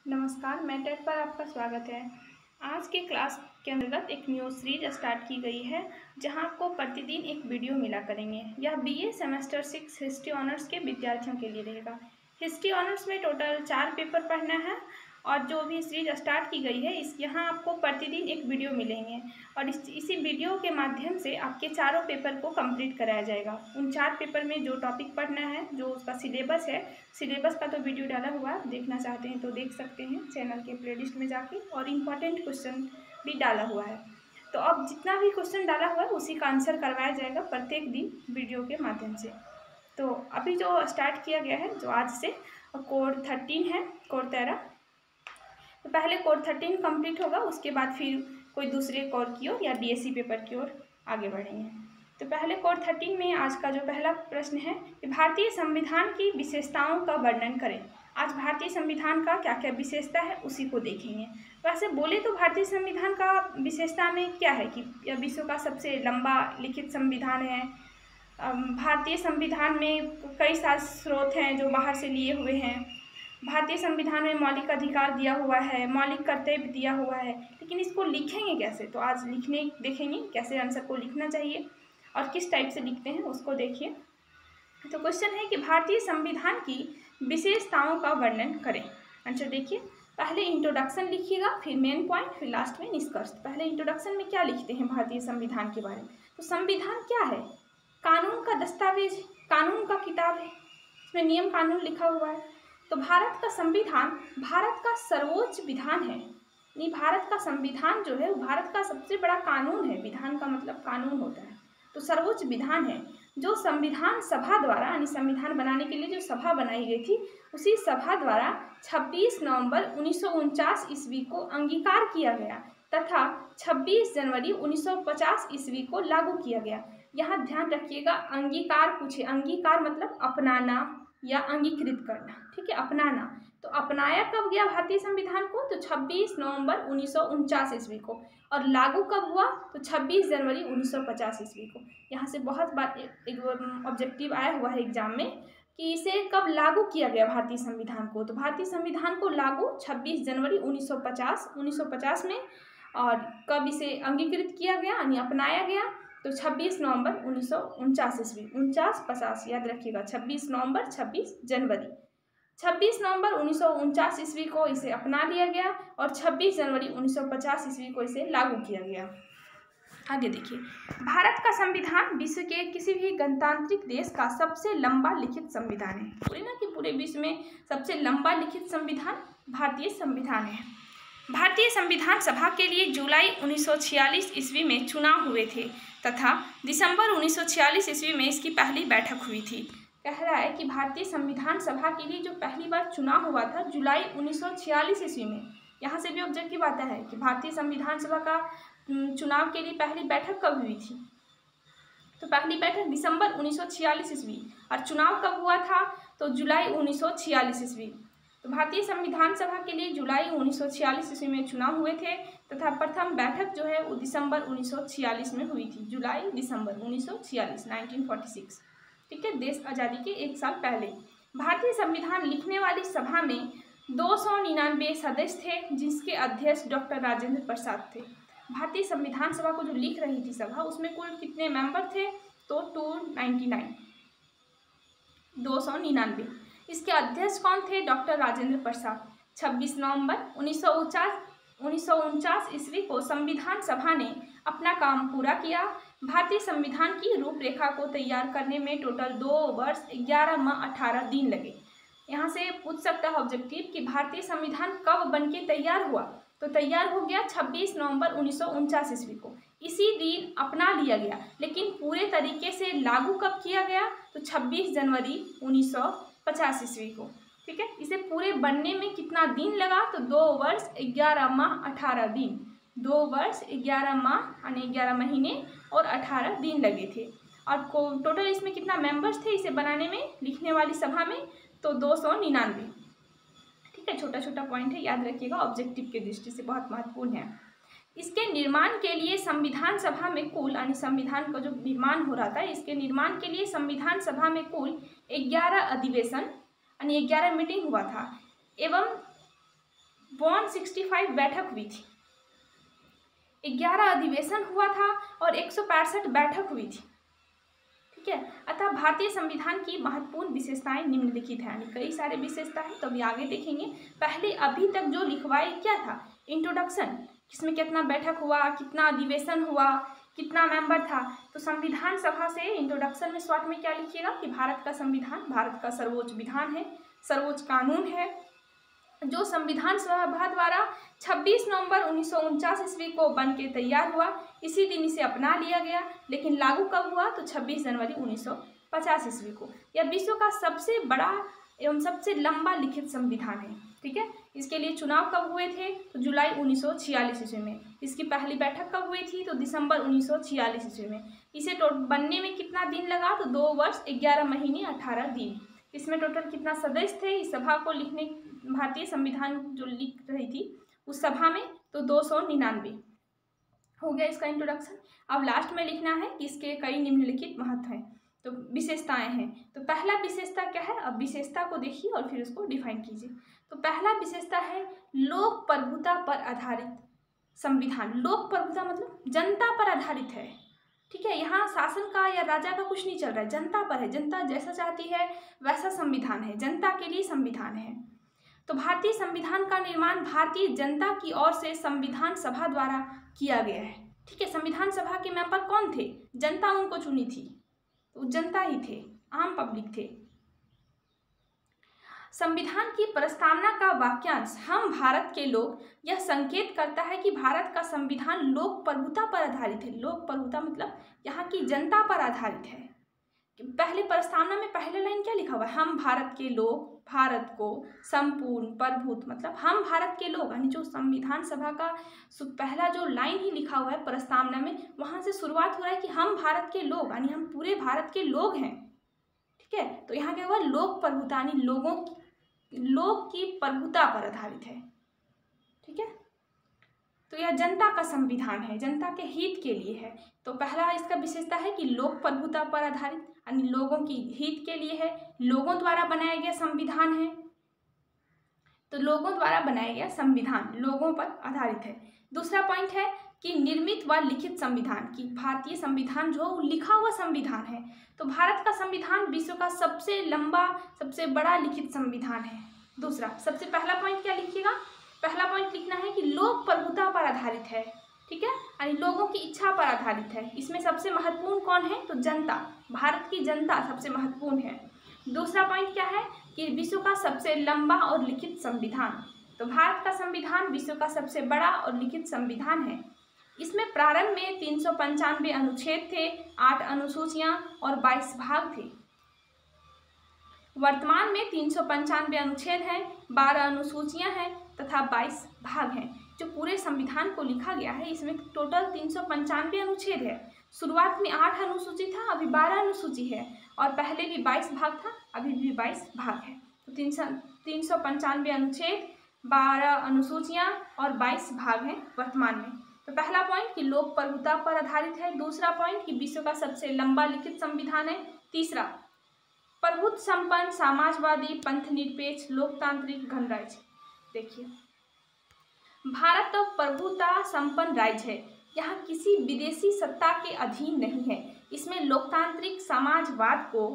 नमस्कार, मैं टेट पर आपका स्वागत है। आज के क्लास के अंतर्गत एक न्यू सीरीज स्टार्ट की गई है जहां आपको प्रतिदिन एक वीडियो मिला करेंगे। यह बीए सेमेस्टर 6 हिस्ट्री ऑनर्स के विद्यार्थियों के लिए रहेगा। हिस्ट्री ऑनर्स में टोटल 4 पेपर पढ़ना है और जो भी सीरीज स्टार्ट की गई है यहाँ आपको प्रतिदिन एक वीडियो मिलेंगे और इसी वीडियो के माध्यम से आपके चारों पेपर को कंप्लीट कराया जाएगा। उन 4 पेपर में जो टॉपिक पढ़ना है, जो उसका सिलेबस है, सिलेबस का तो वीडियो डाला हुआ है, देखना चाहते हैं तो देख सकते हैं चैनल के प्लेलिस्ट में जाके, और इम्पॉर्टेंट क्वेश्चन भी डाला हुआ है। तो अब जितना भी क्वेश्चन डाला हुआ है उसी का आंसर करवाया जाएगा प्रत्येक दिन वीडियो के माध्यम से। तो अभी जो स्टार्ट किया गया है, जो आज से कोर 13 है, कोर 13, तो पहले कोर 13 कंप्लीट होगा, उसके बाद फिर कोई दूसरे कोर की ओर या डीएससी पेपर की ओर आगे बढ़ेंगे। तो पहले कोर 13 में आज का जो पहला प्रश्न है कि भारतीय संविधान की विशेषताओं का वर्णन करें। आज भारतीय संविधान का क्या क्या विशेषता है उसी को देखेंगे। वैसे बोले तो भारतीय संविधान का विशेषता में क्या है कि यह विश्व का सबसे लंबा लिखित संविधान है। भारतीय संविधान में कई सारे स्रोत हैं जो बाहर से लिए हुए हैं। भारतीय संविधान में मौलिक अधिकार दिया हुआ है, मौलिक कर्तव्य दिया हुआ है, लेकिन इसको लिखेंगे कैसे, तो आज देखेंगे कैसे आंसर को लिखना चाहिए और किस टाइप से लिखते हैं उसको देखिए। तो क्वेश्चन है कि भारतीय संविधान की विशेषताओं का वर्णन करें। आंसर देखिए, पहले इंट्रोडक्शन लिखिएगा, फिर मेन पॉइंट, फिर लास्ट में निष्कर्ष। पहले इंट्रोडक्शन में क्या लिखते हैं भारतीय संविधान के बारे में। तो संविधान क्या है? कानून का दस्तावेज, कानून का किताब है, इसमें नियम कानून लिखा हुआ है। तो भारत का संविधान भारत का सर्वोच्च विधान है। नहीं, भारत का संविधान जो है वो भारत का सबसे बड़ा कानून है। विधान का मतलब कानून होता है, तो सर्वोच्च विधान है जो संविधान सभा द्वारा, यानी संविधान बनाने के लिए जो सभा बनाई गई थी उसी सभा द्वारा 26 नवंबर 1949 ईस्वी को अंगीकार किया गया तथा 26 जनवरी 1950 ईस्वी को लागू किया गया। यहाँ ध्यान रखिएगा, अंगीकार पूछे, अंगीकार मतलब अपनाना या अंगीकृत करना, ठीक है, अपनाना। तो अपनाया कब गया भारतीय संविधान को? तो 26 नवंबर 1949 ईस्वी को, और लागू कब हुआ? तो 26 जनवरी 1950 ईस्वी को। यहाँ से बहुत बार एक ऑब्जेक्टिव आया हुआ है एग्जाम में कि इसे कब लागू किया गया भारतीय संविधान को। तो भारतीय संविधान को लागू 26 जनवरी 1950 में, और कब इसे अंगीकृत किया गया यानी अपनाया गया? तो 26 नवंबर 1949 ईस्वी, 49-50 याद रखिएगा, 26 नवंबर 26 जनवरी, 26 नवंबर 1949 ईस्वी को इसे अपना लिया गया और 26 जनवरी 1950 ईस्वी को इसे लागू किया गया। आगे देखिए, भारत का संविधान विश्व के किसी भी गणतांत्रिक देश का सबसे लंबा लिखित संविधान है। पूरे ना कि पूरे विश्व में सबसे लंबा लिखित संविधान भारतीय संविधान है। भारतीय संविधान सभा के लिए जुलाई 1946 ईस्वी में चुनाव हुए थे तथा दिसंबर 1946 ईस्वी में इसकी पहली बैठक हुई थी। कह रहा है कि भारतीय संविधान सभा के लिए जो पहली बार चुनाव हुआ था जुलाई 1946 ईस्वी में। यहाँ से भी ऑब्जेक्टिव आता है कि भारतीय संविधान सभा का चुनाव के लिए पहली बैठक कब हुई थी। तो पहली बैठक दिसंबर 1946 ईस्वी, और चुनाव कब हुआ था? तो जुलाई 1946 ईस्वी। तो भारतीय संविधान सभा के लिए जुलाई 1946 ईस्वी में चुनाव हुए थे तथा प्रथम बैठक जो है वो दिसंबर 1946 में हुई थी। जुलाई दिसंबर 1946, 1946, ठीक है, देश आज़ादी के 1 साल पहले। भारतीय संविधान लिखने वाली सभा में 299 सदस्य थे, जिसके अध्यक्ष डॉक्टर राजेंद्र प्रसाद थे। भारतीय संविधान सभा को जो लिख रही थी सभा, उसमें कुल कितने मेंबर थे? तो 299। इसके अध्यक्ष कौन थे? डॉक्टर राजेंद्र प्रसाद। 26 नवंबर 1949 ईस्वी को संविधान सभा ने अपना काम पूरा किया। भारतीय संविधान की रूपरेखा को तैयार करने में टोटल 2 वर्ष 11 माह 18 दिन लगे। यहाँ से पूछ सकता है ऑब्जेक्टिव कि भारतीय संविधान कब बनके तैयार हुआ? तो तैयार हो गया 26 नवंबर 1949 ईस्वी को। इसी दिन अपना लिया गया, लेकिन पूरे तरीके से लागू कब किया गया? तो 26 जनवरी 1950 ईस्वी को, ठीक है। इसे पूरे बनने में कितना दिन लगा? तो 2 वर्ष 11 माह 18 दिन, 2 वर्ष 11 माह यानी 11 महीने और 18 दिन लगे थे। और टोटल इसमें कितना मेंबर्स थे इसे बनाने में, लिखने वाली सभा में? तो 299, ठीक है। छोटा छोटा पॉइंट है, याद रखिएगा, ऑब्जेक्टिव की दृष्टि से बहुत महत्वपूर्ण है। इसके निर्माण के लिए संविधान सभा में कुल, यानी संविधान का जो निर्माण हो रहा था, इसके निर्माण के लिए संविधान सभा में कुल 11 अधिवेशन यानी 11 मीटिंग हुआ था एवं 165 बैठक हुई थी, 11 अधिवेशन हुआ था और 165 बैठक हुई थी। ठीक है, अतः भारतीय संविधान की महत्वपूर्ण विशेषताएं निम्नलिखित हैं, यानी कई सारे विशेषता है, तो अभी आगे देखेंगे। पहले अभी तक जो लिखवाए क्या था, इंट्रोडक्शन, किसमें कितना बैठक हुआ, कितना अधिवेशन हुआ, कितना मेंबर था। तो संविधान सभा से इंट्रोडक्शन में शॉर्ट में क्या लिखिएगा कि भारत का संविधान भारत का सर्वोच्च विधान है, सर्वोच्च कानून है, जो संविधान सभा द्वारा 26 नवंबर 1949 ईस्वी को बन के तैयार हुआ। इसी दिन इसे अपना लिया गया, लेकिन लागू कब हुआ, तो 26 जनवरी 1950 ईस्वी को। यह विश्व का सबसे बड़ा एवं सबसे लंबा लिखित संविधान है। ठीक है, इसके लिए चुनाव कब हुए थे, तो जुलाई 1946 ईस्वी में। इसकी पहली बैठक कब हुई थी, तो दिसंबर 1946 ईस्वी में। इसे बनने में कितना दिन लगा, तो 2 वर्ष 11 महीने 18 दिन। इसमें टोटल कितना सदस्य थे इस सभा को लिखने, भारतीय संविधान जो लिख रही थी उस सभा में, तो 299 हो गया इसका इंट्रोडक्शन। अब लास्ट में लिखना है कि इसके कई निम्नलिखित महत्व हैं, तो विशेषताएं हैं। तो पहला विशेषता क्या है, अब विशेषता को देखिए और फिर उसको डिफाइन कीजिए। तो पहला विशेषता है लोक प्रभुता पर आधारित संविधान। लोक प्रभुता मतलब जनता पर आधारित है। ठीक है, यहाँ शासन का या राजा का कुछ नहीं चल रहा है, जनता पर है। जनता जैसा चाहती है वैसा संविधान है, जनता के लिए संविधान है। तो भारतीय संविधान का निर्माण भारतीय जनता की ओर से संविधान सभा द्वारा किया गया है। ठीक है, संविधान सभा के मेंबर कौन थे, जनता उनको चुनी थी, तो जनता ही थे, आम पब्लिक थे। संविधान की प्रस्तावना का वाक्यांश हम भारत के लोग, यह संकेत करता है कि भारत का संविधान लोक प्रभुता पर आधारित है। लोक प्रभुता मतलब यहाँ की जनता पर आधारित है। पहले प्रस्तावना में पहले लाइन क्या लिखा हुआ है, हम भारत के लोग भारत को संपूर्ण प्रभुत्व, मतलब हम भारत के लोग, यानी जो संविधान सभा का पहला जो लाइन ही लिखा हुआ है प्रस्तावना में, वहां से शुरुआत हो रहा है कि हम भारत के लोग, यानी हम पूरे भारत के लोग हैं। ठीक है, तो यहाँ क्या हुआ, लोक प्रभुता यानी लोग की प्रभुता पर आधारित है। ठीक है, तो यह जनता का संविधान है, जनता के हित के लिए है। तो पहला इसका विशेषता है कि लोक प्रभुता पर आधारित, यानी लोगों की हित के लिए है, लोगों द्वारा बनाया गया संविधान है। तो लोगों द्वारा बनाया गया संविधान लोगों पर आधारित है। दूसरा पॉइंट है कि निर्मित व लिखित संविधान, की भारतीय संविधान जो लिखा हुआ संविधान है। तो भारत का संविधान विश्व का सबसे लंबा सबसे बड़ा लिखित संविधान है। दूसरा, सबसे पहला पॉइंट क्या लिखिएगा, पहला पॉइंट लिखना है कि लोक प्रभुता पर आधारित है। ठीक है, यानी लोगों की इच्छा पर आधारित है। इसमें सबसे महत्वपूर्ण कौन है, तो जनता, भारत की जनता सबसे महत्वपूर्ण है। दूसरा पॉइंट क्या है कि विश्व का सबसे लंबा और लिखित संविधान। तो भारत का संविधान विश्व का सबसे बड़ा और लिखित संविधान है। इसमें प्रारंभ में 395 अनुच्छेद थे, 8 अनुसूचियां और 22 भाग थे। वर्तमान में 395 अनुच्छेद हैं, 12 अनुसूचियां हैं तथा 22 भाग हैं। जो पूरे संविधान को लिखा गया है इसमें टोटल 395 अनुच्छेद है। शुरुआत में 8 अनुसूची था, अभी 12 अनुसूची है, और पहले भी 22 भाग था, अभी भी 22 भाग है। तो 395 अनुच्छेद, 12 अनुसूचियां और 22 भाग हैं वर्तमान में। तो पहला पॉइंट कि लोक प्रभुता पर आधारित है। दूसरा पॉइंट कि विश्व का सबसे लंबा लिखित संविधान है। तीसरा, प्रभुत्व संपन्न समाजवादी पंथ निरपेक्ष लोकतांत्रिक गणराज्य। देखिए, भारत तो प्रभुता संपन्न राज्य है, यहाँ किसी विदेशी सत्ता के अधीन नहीं है। इसमें लोकतांत्रिक समाजवाद को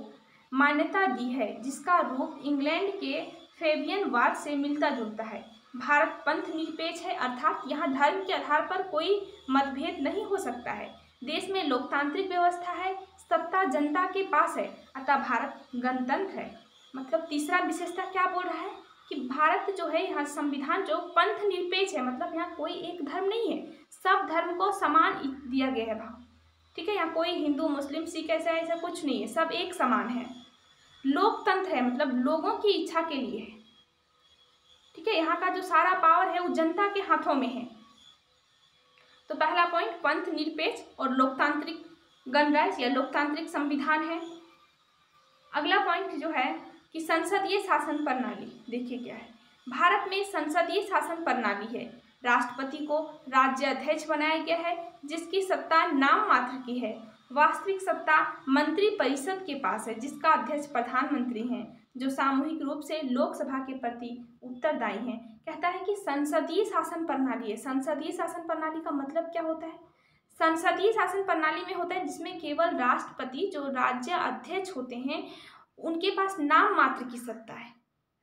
मान्यता दी है, जिसका रूप इंग्लैंड के फेबियनवाद से मिलता जुलता है। भारत पंथ निरपेक्ष है, अर्थात यहाँ धर्म के आधार पर कोई मतभेद नहीं हो सकता है। देश में लोकतांत्रिक व्यवस्था है, सत्ता जनता के पास है, अतः भारत गणतंत्र है। मतलब तीसरा विशेषता क्या बोल रहा है कि भारत जो है, यहाँ संविधान जो पंथ निरपेक्ष है, मतलब यहाँ कोई एक धर्म नहीं है, सब धर्म को समान दिया गया है भाव। ठीक है, यहाँ कोई हिंदू मुस्लिम सिख ऐसा कुछ नहीं है, सब एक समान है। लोकतंत्र है, मतलब लोगों की इच्छा के लिए है। ठीक है, यहाँ का जो सारा पावर है वो जनता के हाथों में है। तो पहला पॉइंट पंथ निरपेक्ष और लोकतांत्रिक गणराज्य या लोकतांत्रिक संविधान है। अगला पॉइंट जो है कि संसदीय शासन प्रणाली। देखिए क्या है, भारत में संसदीय शासन प्रणाली है। राष्ट्रपति को राज्य अध्यक्ष बनाया गया है, जिसकी सत्ता नाम मात्र की है। वास्तविक सत्ता मंत्री परिषद के पास है, जिसका अध्यक्ष प्रधानमंत्री हैं। जो सामूहिक रूप से लोकसभा के प्रति उत्तरदायी हैं। कहता है कि संसदीय शासन प्रणाली है। संसदीय शासन प्रणाली का मतलब क्या होता है? संसदीय शासन प्रणाली में होता है जिसमें केवल राष्ट्रपति, जो राज्य अध्यक्ष होते हैं, उनके पास नाम मात्र की सत्ता है।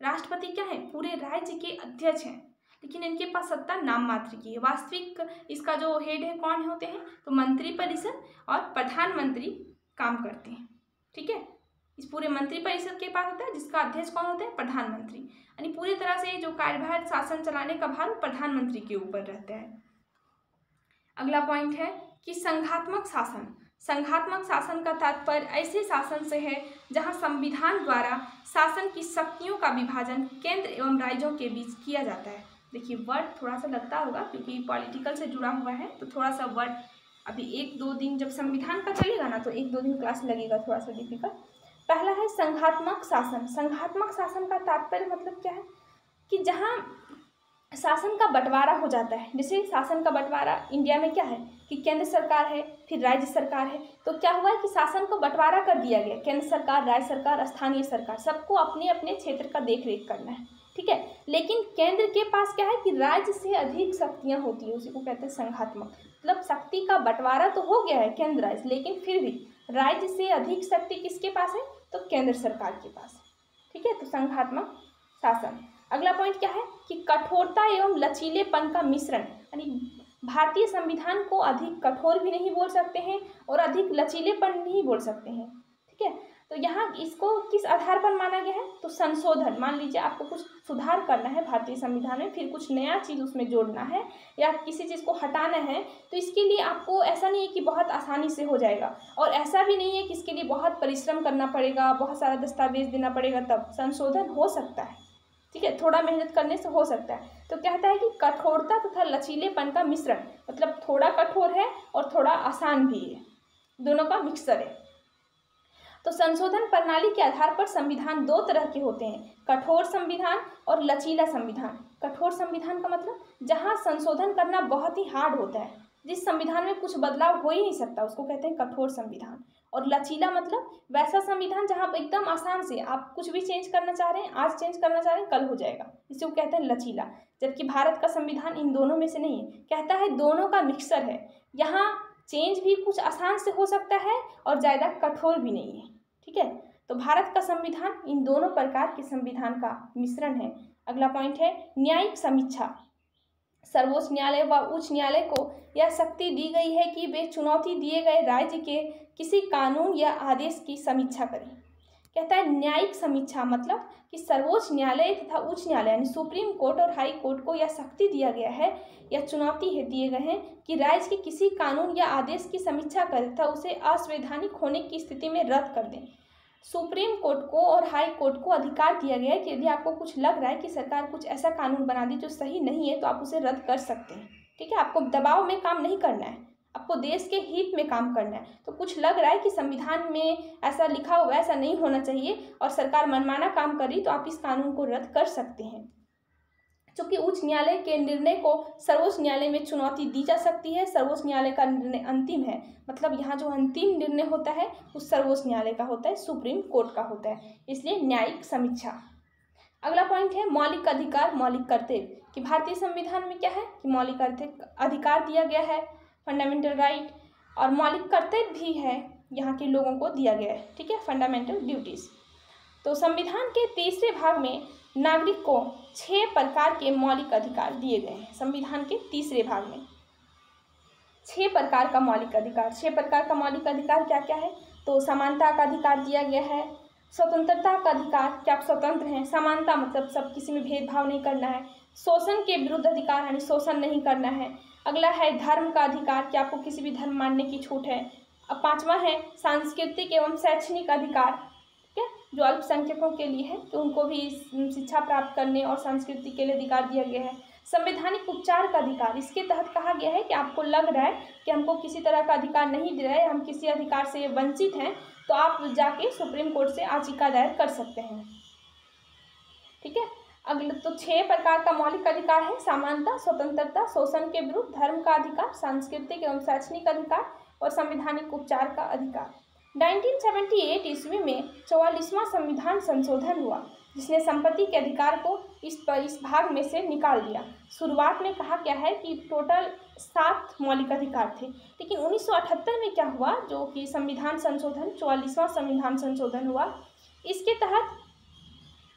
राष्ट्रपति क्या है? पूरे राज्य के अध्यक्ष हैं, लेकिन इनके पास सत्ता नाम मात्र की है। वास्तविक इसका जो हेड है कौन होते हैं? तो मंत्रिपरिषद और प्रधानमंत्री काम करते हैं। ठीक है, इस पूरे मंत्रिपरिषद के पास होता है जिसका अध्यक्ष कौन होता है? प्रधानमंत्री। यानी पूरी तरह से जो कार्यभार शासन चलाने का भार प्रधानमंत्री के ऊपर रहता है। अगला पॉइंट है कि संघात्मक शासन। संघात्मक शासन का तात्पर्य ऐसे शासन से है जहां संविधान द्वारा शासन की शक्तियों का विभाजन केंद्र एवं राज्यों के बीच किया जाता है। देखिए वर्ड थोड़ा सा लगता होगा क्योंकि पॉलिटिकल से जुड़ा हुआ है, तो थोड़ा सा वर्ड अभी 1-2 दिन जब संविधान का चलेगा ना, तो 1-2 दिन क्लास लगेगा, थोड़ा सा डिफिकल्ट। पहला है संघात्मक शासन। संघात्मक शासन का तात्पर्य मतलब क्या है कि जहाँ शासन का बंटवारा हो जाता है। जैसे शासन का बंटवारा इंडिया में क्या है कि केंद्र सरकार है, फिर राज्य सरकार है। तो क्या हुआ है कि शासन को बंटवारा कर दिया गया, केंद्र सरकार, राज्य सरकार, स्थानीय सरकार, सबको अपने अपने क्षेत्र का देख रेख करना है। ठीक है, लेकिन केंद्र के पास क्या है कि राज्य से अधिक शक्तियाँ होती है, उसी को कहते हैं संघात्मक। मतलब शक्ति का बंटवारा तो हो गया है केंद्र राज्य, लेकिन फिर भी राज्य से अधिक शक्ति किसके पास है? तो केंद्र सरकार के पास। ठीक है, तो संघात्मक शासन। अगला पॉइंट क्या है कि कठोरता एवं लचीलेपन का मिश्रण। यानी भारतीय संविधान को अधिक कठोर भी नहीं बोल सकते हैं और अधिक लचीलेपन नहीं बोल सकते हैं। ठीक है, तो यहाँ इसको किस आधार पर माना गया है? तो संशोधन। मान लीजिए आपको कुछ सुधार करना है भारतीय संविधान में, फिर कुछ नया चीज़ उसमें जोड़ना है या किसी चीज़ को हटाना है, तो इसके लिए आपको ऐसा नहीं है कि बहुत आसानी से हो जाएगा, और ऐसा भी नहीं है कि इसके लिए बहुत परिश्रम करना पड़ेगा, बहुत सारा दस्तावेज देना पड़ेगा, तब संशोधन हो सकता है। ठीक है, थोड़ा मेहनत करने से हो सकता है। तो कहता है कि कठोरता तथा लचीलेपन का मिश्रण, मतलब थोड़ा कठोर है और थोड़ा आसान भी है, दोनों का मिक्सर है। तो संशोधन प्रणाली के आधार पर संविधान 2 तरह के होते हैं, कठोर संविधान और लचीला संविधान। कठोर संविधान का मतलब जहां संशोधन करना बहुत ही हार्ड होता है, जिस संविधान में कुछ बदलाव हो ही नहीं सकता, उसको कहते हैं कठोर संविधान। और लचीला मतलब वैसा संविधान जहां एकदम आसान से आप कुछ भी चेंज करना चाह रहे हैं, आज चेंज करना चाह रहे हैं, कल हो जाएगा, इसे वो कहते हैं लचीला। जबकि भारत का संविधान इन दोनों में से नहीं है, कहता है दोनों का मिक्सर है। यहाँ चेंज भी कुछ आसान से हो सकता है और ज़्यादा कठोर भी नहीं है। ठीक है, तो भारत का संविधान इन दोनों प्रकार के संविधान का मिश्रण है। अगला पॉइंट है न्यायिक समीक्षा। सर्वोच्च न्यायालय व उच्च न्यायालय को यह शक्ति दी गई है कि वे चुनौती दिए गए राज्य के किसी कानून या आदेश की समीक्षा करें। कहता है न्यायिक समीक्षा मतलब कि सर्वोच्च न्यायालय तथा उच्च न्यायालय यानी सुप्रीम कोर्ट और हाई कोर्ट को यह शक्ति दिया गया है या चुनौती है दिए गए हैं कि राज्य के किसी कानून या आदेश की समीक्षा करें तथा उसे असंवैधानिक होने की स्थिति में रद्द कर दें। सुप्रीम कोर्ट को और हाई कोर्ट को अधिकार दिया गया है कि यदि आपको कुछ लग रहा है कि सरकार कुछ ऐसा कानून बना दी जो सही नहीं है, तो आप उसे रद्द कर सकते हैं। ठीक है, आपको दबाव में काम नहीं करना है, आपको देश के हित में काम करना है। तो कुछ लग रहा है कि संविधान में ऐसा लिखा हुआ ऐसा नहीं होना चाहिए और सरकार मनमाना काम कर रही, तो आप इस कानून को रद्द कर सकते हैं। चूँकि उच्च न्यायालय के निर्णय को सर्वोच्च न्यायालय में चुनौती दी जा सकती है, सर्वोच्च न्यायालय का निर्णय अंतिम है, मतलब यहाँ जो अंतिम निर्णय होता है उस सर्वोच्च न्यायालय का होता है, सुप्रीम कोर्ट का होता है, इसलिए न्यायिक समीक्षा। अगला पॉइंट है मौलिक अधिकार मौलिक कर्तव्य, कि भारतीय संविधान में क्या है कि मौलिक अधिकार दिया गया है, फंडामेंटल राइट, और मौलिक कर्तव्य भी है यहाँ के लोगों को दिया गया है। ठीक है, फंडामेंटल ड्यूटीज़। तो संविधान के तीसरे भाग में नागरिक को 6 प्रकार के मौलिक अधिकार दिए गए हैं। संविधान के तीसरे भाग में 6 प्रकार का मौलिक अधिकार। 6 प्रकार का मौलिक अधिकार क्या क्या है? तो समानता का अधिकार दिया गया है, स्वतंत्रता का अधिकार कि आप स्वतंत्र हैं, समानता मतलब सब किसी में भेदभाव नहीं करना है, शोषण के विरुद्ध अधिकार यानी शोषण नहीं करना है। अगला है धर्म का अधिकार कि आपको किसी भी धर्म मानने की छूट है। अब 5वां है सांस्कृतिक एवं शैक्षणिक अधिकार, ठीक है, जो अल्पसंख्यकों के लिए है, तो उनको भी शिक्षा प्राप्त करने और संस्कृति के लिए अधिकार दिया गया है। संवैधानिक उपचार का अधिकार, इसके तहत कहा गया है कि आपको लग रहा है कि हमको किसी तरह का अधिकार नहीं दे रहा है, हम किसी अधिकार से वंचित हैं, तो आप जाके सुप्रीम कोर्ट से याचिका दायर कर सकते हैं। ठीक है, अगले तो 6 प्रकार का मौलिक अधिकार है, समानता, स्वतंत्रता, शोषण के विरुद्ध, धर्म का अधिकार, सांस्कृतिक एवं शैक्षणिक अधिकार और संवैधानिक उपचार का अधिकार। 1978 ईस्वी में 44वां संविधान संशोधन हुआ, जिसने संपत्ति के अधिकार को इस भाग में से निकाल दिया। शुरुआत में कहा गया है कि टोटल 7 मौलिक अधिकार थे, लेकिन 1978 में क्या हुआ, जो कि संविधान संशोधन 44वां संविधान संशोधन हुआ, इसके तहत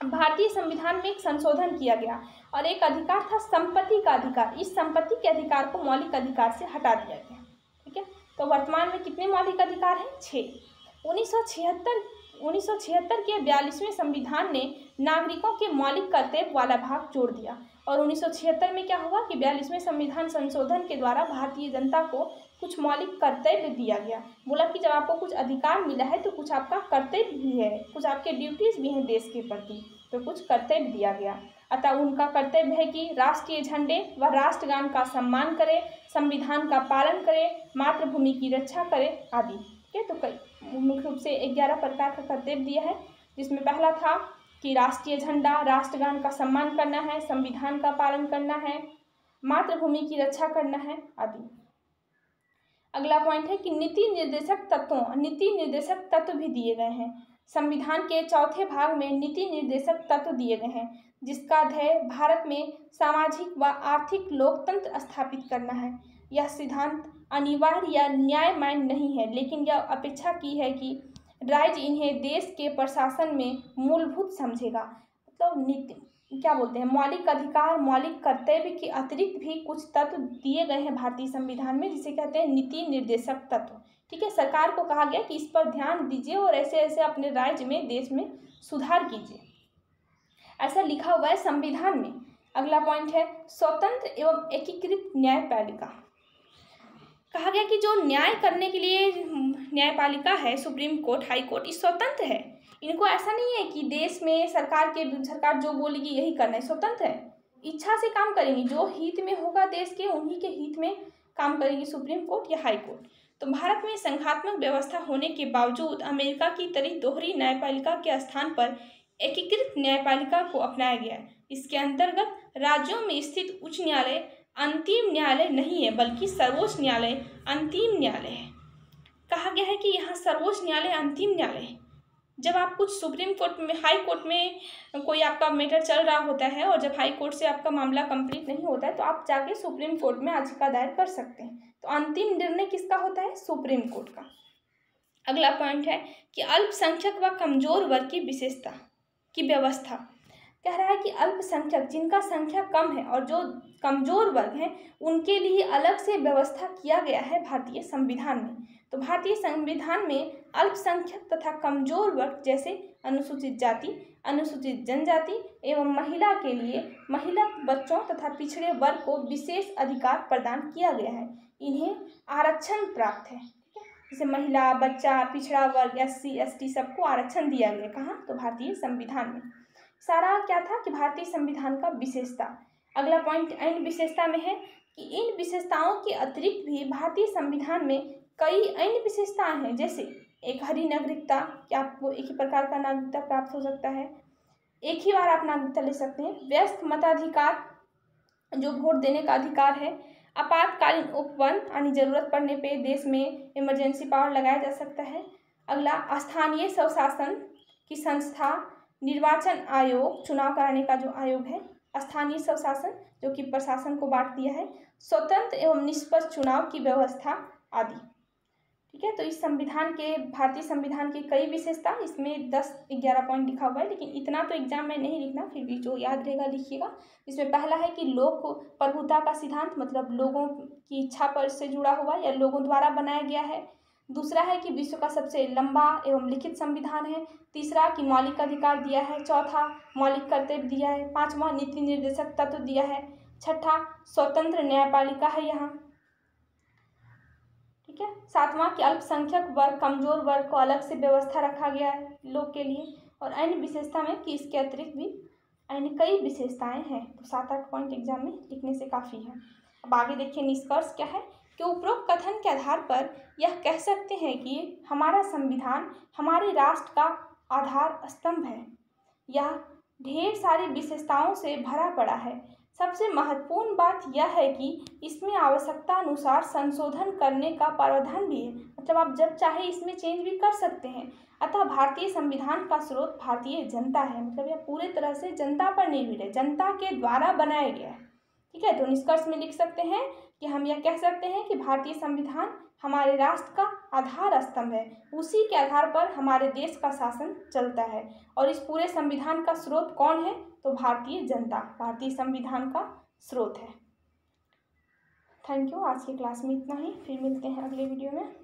भारतीय संविधान में एक संशोधन किया गया और एक अधिकार था संपत्ति का अधिकार। इस संपत्ति के अधिकार को मौलिक अधिकार से हटा दिया गया। ठीक है, तो वर्तमान में कितने मौलिक अधिकार हैं? 6। 1976 के 42वें संविधान ने नागरिकों के मौलिक कर्तव्य वाला भाग जोड़ दिया और 1976 में क्या हुआ कि 42वें संविधान संशोधन के द्वारा भारतीय जनता को कुछ मौलिक कर्तव्य दिया गया। बोला कि जब आपको कुछ अधिकार मिला है तो कुछ आपका कर्तव्य भी है, कुछ आपके ड्यूटीज भी हैं देश के प्रति, तो कुछ कर्तव्य दिया गया। अतः उनका कर्तव्य है कि राष्ट्रीय झंडे व राष्ट्रगान का सम्मान करें, संविधान का पालन करें, मातृभूमि की रक्षा करें आदि। ठीक है, तो कई मुख्य रूप से 11 प्रकार का कर्तव्य दिया है, जिसमें पहला था कि राष्ट्रीय झंडा, राष्ट्रगान का सम्मान करना है, संविधान का पालन करना है, मातृभूमि की रक्षा करना है आदि। अगला पॉइंट है कि नीति निर्देशक तत्व भी दिए गए हैं। संविधान के चौथे भाग में नीति निर्देशक तत्व दिए गए हैं, जिसका ध्येय भारत में सामाजिक व आर्थिक लोकतंत्र स्थापित करना है। यह सिद्धांत अनिवार्य या न्यायमान्य नहीं है, लेकिन यह अपेक्षा की है कि राज्य इन्हें देश के प्रशासन में मूलभूत समझेगा। मतलब नीति क्या बोलते हैं, मौलिक अधिकार, मौलिक कर्तव्य के अतिरिक्त भी कुछ तत्व दिए गए हैं भारतीय संविधान में, जिसे कहते हैं नीति निर्देशक तत्व। ठीक है, सरकार को कहा गया कि इस पर ध्यान दीजिए और ऐसे ऐसे अपने राज्य में, देश में सुधार कीजिए, ऐसा लिखा हुआ है संविधान में। अगला पॉइंट है स्वतंत्र एवं एकीकृत न्यायपालिका। कहा गया कि जो न्याय करने के लिए न्यायपालिका है, सुप्रीम कोर्ट, हाई कोर्ट, ये स्वतंत्र है। इनको ऐसा नहीं है कि देश में सरकार जो बोलेगी यही करना है, स्वतंत्र है, इच्छा से काम करेंगी, जो हित में होगा देश के उन्हीं के हित में काम करेगी सुप्रीम कोर्ट या हाई कोर्ट। तो भारत में संघात्मक व्यवस्था होने के बावजूद अमेरिका की तरह दोहरी न्यायपालिका के स्थान पर एकीकृत न्यायपालिका को अपनाया गया है। इसके अंतर्गत राज्यों में स्थित उच्च न्यायालय अंतिम न्यायालय नहीं है, बल्कि सर्वोच्च न्यायालय अंतिम न्यायालय है। कहा गया है कि यहाँ सर्वोच्च न्यायालय अंतिम न्यायालय है। जब आप कुछ सुप्रीम कोर्ट में, हाई कोर्ट में कोई आपका मैटर चल रहा होता है और जब हाई कोर्ट से आपका मामला कंप्लीट नहीं होता है तो आप जाके सुप्रीम कोर्ट में याचिका दायर कर सकते हैं। तो अंतिम निर्णय किसका होता है? सुप्रीम कोर्ट का। अगला पॉइंट है कि अल्पसंख्यक व कमजोर वर्ग की विशेषता की व्यवस्था। कह रहा है कि अल्पसंख्यक, जिनका संख्या कम है, और जो कमजोर वर्ग हैं, उनके लिए अलग से व्यवस्था किया गया है भारतीय संविधान में। तो भारतीय संविधान में अल्पसंख्यक तथा कमजोर वर्ग जैसे अनुसूचित जाति, अनुसूचित जनजाति एवं महिला के लिए महिला, बच्चों तथा पिछड़े वर्ग को विशेष अधिकार प्रदान किया गया है। इन्हें आरक्षण प्राप्त है। ठीक है, जैसे महिला, बच्चा, पिछड़ा वर्ग, SC ST सबको आरक्षण दिया गया। कहाँ? तो भारतीय संविधान में। सारा क्या था कि भारतीय संविधान का विशेषता। अगला पॉइंट अन्य विशेषता में है कि इन विशेषताओं के अतिरिक्त भी भारतीय संविधान में कई अन्य विशेषताएं हैं, जैसे एक हरी नागरिकता, कि आपको एक ही प्रकार का नागरिकता प्राप्त हो सकता है, एक ही बार आप नागरिकता ले सकते हैं, व्यस्क मताधिकार, जो वोट देने का अधिकार है, आपातकालीन उपवन, यानी जरूरत पड़ने पे देश में इमरजेंसी पावर लगाया जा सकता है। अगला स्थानीय स्वशासन की संस्था, निर्वाचन आयोग, चुनाव कराने का जो आयोग है, स्थानीय स्वशासन जो कि प्रशासन को बांट दिया है, स्वतंत्र एवं निष्पक्ष चुनाव की व्यवस्था आदि। ठीक है, तो इस संविधान के, भारतीय संविधान की कई विशेषता, इसमें 10-11 पॉइंट लिखा हुआ है, लेकिन इतना तो एग्जाम में नहीं लिखना, फिर भी जो याद रहेगा लिखिएगा। इसमें पहला है कि लोक प्रभुता का सिद्धांत, मतलब लोगों की इच्छा पर से जुड़ा हुआ या लोगों द्वारा बनाया गया है। दूसरा है कि विश्व का सबसे लंबा एवं लिखित संविधान है। तीसरा कि मौलिक अधिकार दिया है। चौथा मौलिक कर्तव्य दिया है। पांचवा नीति निर्देशक तत्व दिया है। छठा स्वतंत्र न्यायपालिका है यहाँ। ठीक है, सातवां कि अल्पसंख्यक वर्ग, कमजोर वर्ग को अलग से व्यवस्था रखा गया है लोग के लिए। और अन्य विशेषता में कि इसके अतिरिक्त भी अन्य कई विशेषताएं हैं। तो 7-8 पॉइंट एग्जाम में लिखने से काफ़ी है। अब आगे देखिए निष्कर्ष क्या है कि उपरोक्त कथन के आधार पर यह कह सकते हैं कि हमारा संविधान हमारे राष्ट्र का आधार स्तंभ है। यह ढेर सारी विशेषताओं से भरा पड़ा है। सबसे महत्वपूर्ण बात यह है कि इसमें आवश्यकता अनुसार संशोधन करने का प्रावधान भी है। मतलब आप जब चाहे इसमें चेंज भी कर सकते हैं। अतः भारतीय संविधान का स्रोत भारतीय जनता है, मतलब यह पूरे तरह से जनता पर निर्भर है, जनता के द्वारा बनाया गया है। ठीक है, तो निष्कर्ष में लिख सकते हैं कि हम यह कह सकते हैं कि भारतीय संविधान हमारे राष्ट्र का आधार स्तंभ है, उसी के आधार पर हमारे देश का शासन चलता है। और इस पूरे संविधान का स्रोत कौन है? तो भारतीय जनता भारतीय संविधान का स्रोत है। Thank you. आज की क्लास में इतना ही, फिर मिलते हैं अगले वीडियो में।